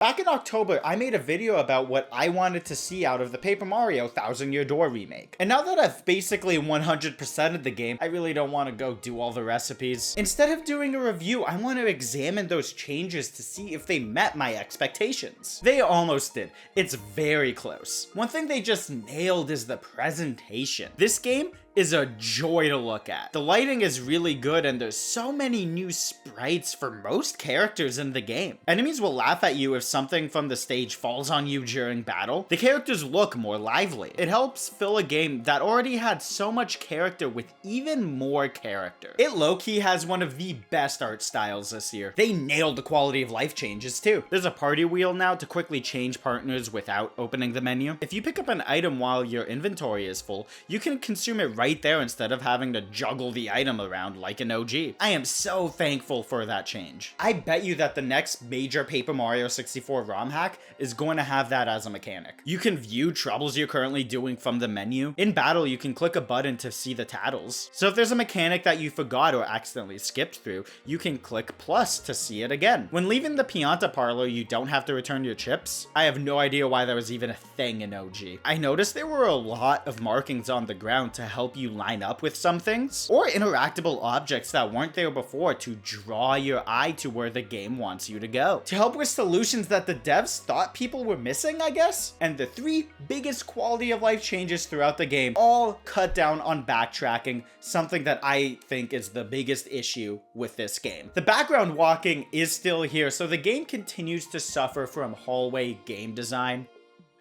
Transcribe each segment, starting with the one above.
Back in October, I made a video about what I wanted to see out of the Paper Mario Thousand Year Door remake. And now that I've basically 100%ed the game, I really don't want to go do all the recipes. Instead of doing a review, I want to examine those changes to see if they met my expectations. They almost did. It's very close. One thing they just nailed is the presentation. This game is a joy to look at. The lighting is really good and there's so many new sprites for most characters in the game. Enemies will laugh at you if something from the stage falls on you during battle. The characters look more lively. It helps fill a game that already had so much character with even more character. It low-key has one of the best art styles this year. They nailed the quality of life changes too. There's a party wheel now to quickly change partners without opening the menu. If you pick up an item while your inventory is full, you can consume it right there instead of having to juggle the item around like an OG. I am so thankful for that change. I bet you that the next major Paper Mario 64 ROM hack is going to have that as a mechanic. You can view troubles you're currently doing from the menu. In battle, you can click a button to see the tattles. So if there's a mechanic that you forgot or accidentally skipped through, you can click plus to see it again. When leaving the Pianta parlor, you don't have to return your chips. I have no idea why that was even a thing in OG. I noticed there were a lot of markings on the ground to help you line up with some things, or interactable objects that weren't there before to draw your eye to where the game wants you to go. To help with solutions that the devs thought people were missing, I guess? And the three biggest quality of life changes throughout the game all cut down on backtracking, something that I think is the biggest issue with this game. The background walking is still here, so the game continues to suffer from hallway game design.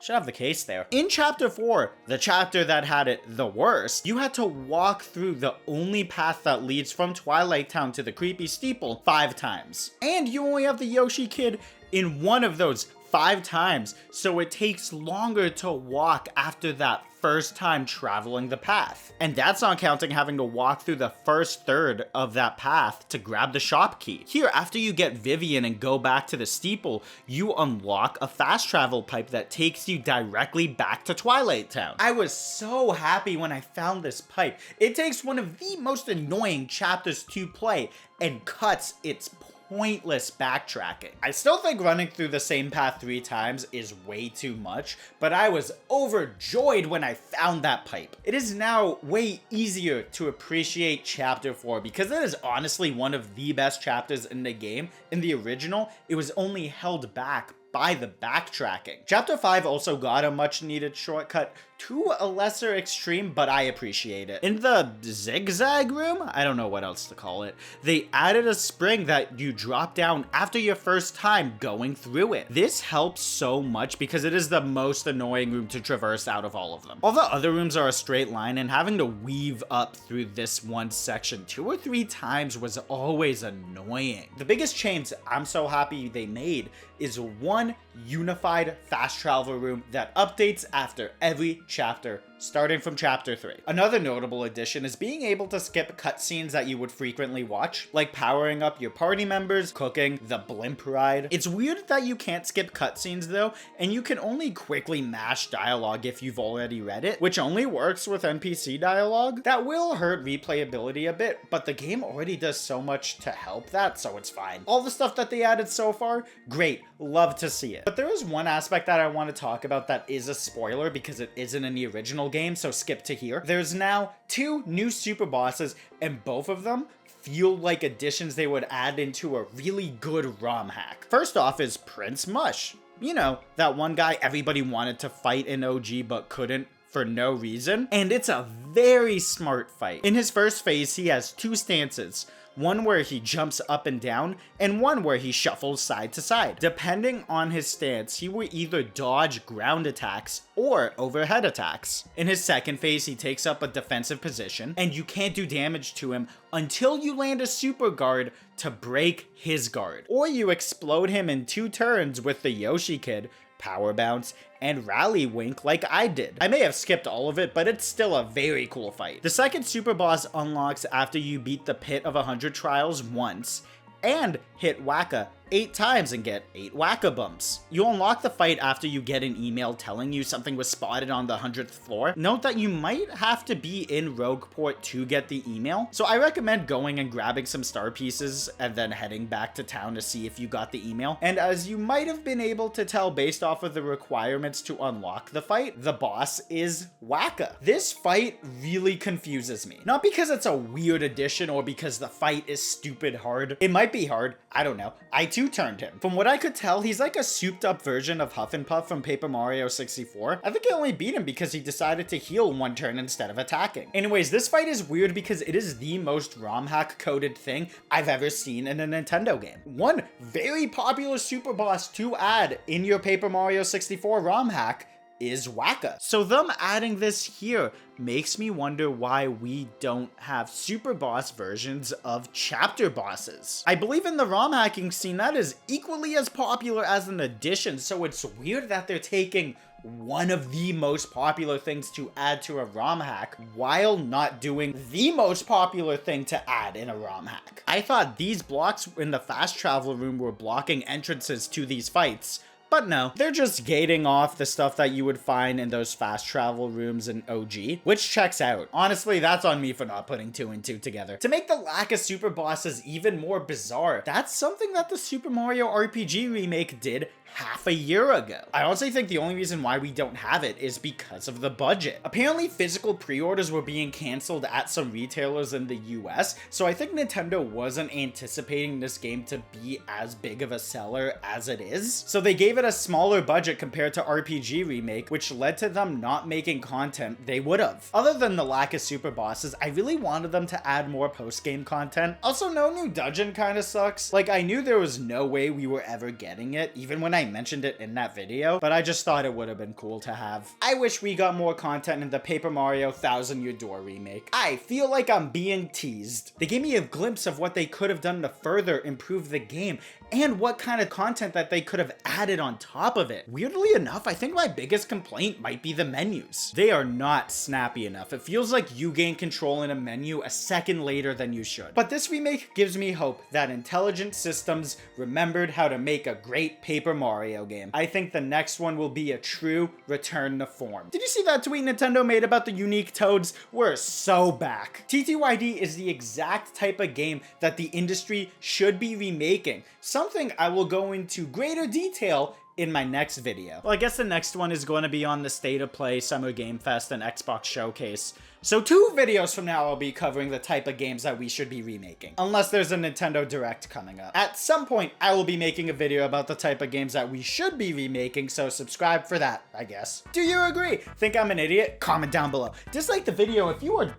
Should have the case there. In Chapter 4, the chapter that had it the worst, you had to walk through the only path that leads from Twilight Town to the creepy steeple 5 times. And you only have the Yoshi Kid in one of those 5 times, so it takes longer to walk after that first time traveling the path. And that's not counting having to walk through the first third of that path to grab the shop key. Here, after you get Vivian and go back to the steeple, you unlock a fast travel pipe that takes you directly back to Twilight Town. I was so happy when I found this pipe. It takes one of the most annoying chapters to play and cuts its pointless backtracking. I still think running through the same path 3 times is way too much, but I was overjoyed when I found that pipe. It is now way easier to appreciate Chapter 4 because it is honestly one of the best chapters in the game. In the original, it was only held back by the backtracking. Chapter 5 also got a much needed shortcut to a lesser extreme, but I appreciate it. In the zigzag room, I don't know what else to call it, they added a spring that you drop down after your first time going through it. This helps so much because it is the most annoying room to traverse out of all of them. All the other rooms are a straight line, and having to weave up through this one section 2 or 3 times was always annoying. The biggest change I'm so happy they made is one unified fast travel room that updates after every chapter, starting from Chapter 3. Another notable addition is being able to skip cutscenes that you would frequently watch, like powering up your party members, cooking, the blimp ride. It's weird that you can't skip cutscenes though, and you can only quickly mash dialogue if you've already read it, which only works with NPC dialogue. That will hurt replayability a bit, but the game already does so much to help that, so it's fine. All the stuff that they added so far, great, love to see it. But there is one aspect that I want to talk about that is a spoiler because it isn't in the original game, so skip to here. There's now 2 new super bosses, and both of them feel like additions they would add into a really good ROM hack. First off is Prince Mush. You know, that one guy everybody wanted to fight in OG but couldn't for no reason. And it's a very smart fight. In his first phase, he has 2 stances. One where he jumps up and down, and one where he shuffles side to side. Depending on his stance, he will either dodge ground attacks or overhead attacks. In his second phase, he takes up a defensive position, and you can't do damage to him until you land a super guard to break his guard. Or you explode him in 2 turns with the Yoshi Kid, Power Bounce, and Rally Wink like I did. I may have skipped all of it, but it's still a very cool fight. The second super boss unlocks after you beat the Pit of 100 Trials once, and hit Waka 8 times and get 8 whack-a bumps. You unlock the fight after you get an email telling you something was spotted on the 100th floor. Note that you might have to be in Rogueport to get the email, so I recommend going and grabbing some star pieces and then heading back to town to see if you got the email. And as you might have been able to tell based off of the requirements to unlock the fight, the boss is Wacka. This fight really confuses me. Not because it's a weird addition or because the fight is stupid hard. It might be hard, I don't know. I too turned him. From what I could tell, he's like a souped up version of Huff and Puff from Paper Mario 64. I think I only beat him because he decided to heal one turn instead of attacking. Anyways, this fight is weird because it is the most ROM hack coded thing I've ever seen in a Nintendo game. One very popular super boss to add in your Paper Mario 64 ROM hack is Wacka. So them adding this here makes me wonder why we don't have super boss versions of chapter bosses. I believe in the ROM hacking scene that is equally as popular as an addition, so it's weird that they're taking one of the most popular things to add to a ROM hack while not doing the most popular thing to add in a ROM hack. I thought these blocks in the fast travel room were blocking entrances to these fights, but no, they're just gating off the stuff that you would find in those fast travel rooms in OG, which checks out. Honestly, that's on me for not putting 2 and 2 together. To make the lack of super bosses even more bizarre, that's something that the Super Mario RPG remake did half a year ago. I honestly think the only reason why we don't have it is because of the budget. Apparently physical pre-orders were being canceled at some retailers in the US, so I think Nintendo wasn't anticipating this game to be as big of a seller as it is. So they gave it a smaller budget compared to RPG Remake, which led to them not making content they would have. Other than the lack of super bosses, I really wanted them to add more post-game content. Also, no new dungeon kind of sucks. Like, I knew there was no way we were ever getting it, even when I mentioned it in that video, but I just thought it would have been cool to have. I wish we got more content in the Paper Mario 1000 Year Door remake. I feel like I'm being teased. They gave me a glimpse of what they could have done to further improve the game and what kind of content that they could have added on top of it. Weirdly enough, I think my biggest complaint might be the menus. They are not snappy enough. It feels like you gain control in a menu a second later than you should. But this remake gives me hope that Intelligent Systems remembered how to make a great Paper Mario game. I think the next one will be a true return to form. Did you see that tweet Nintendo made about the unique toads? We're so back. TTYD is the exact type of game that the industry should be remaking. Something I will go into greater detail in my next video. Well, I guess the next one is going to be on the State of Play, Summer Game Fest, and Xbox Showcase. So 2 videos from now I'll be covering the type of games that we should be remaking. Unless there's a Nintendo Direct coming up. At some point, I will be making a video about the type of games that we should be remaking, so subscribe for that, I guess. Do you agree? Think I'm an idiot? Comment down below. Dislike the video if you are...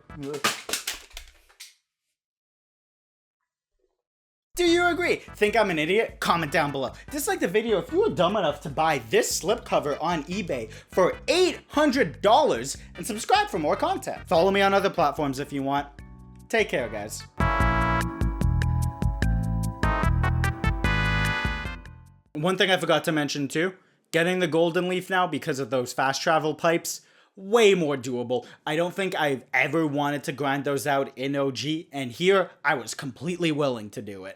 Do you agree? Think I'm an idiot? Comment down below. Dislike the video if you were dumb enough to buy this slipcover on eBay for $800 and subscribe for more content. Follow me on other platforms if you want. Take care, guys. One thing I forgot to mention too, getting the golden leaf now because of those fast travel pipes, way more doable. I don't think I've ever wanted to grind those out in OG, and here I was completely willing to do it.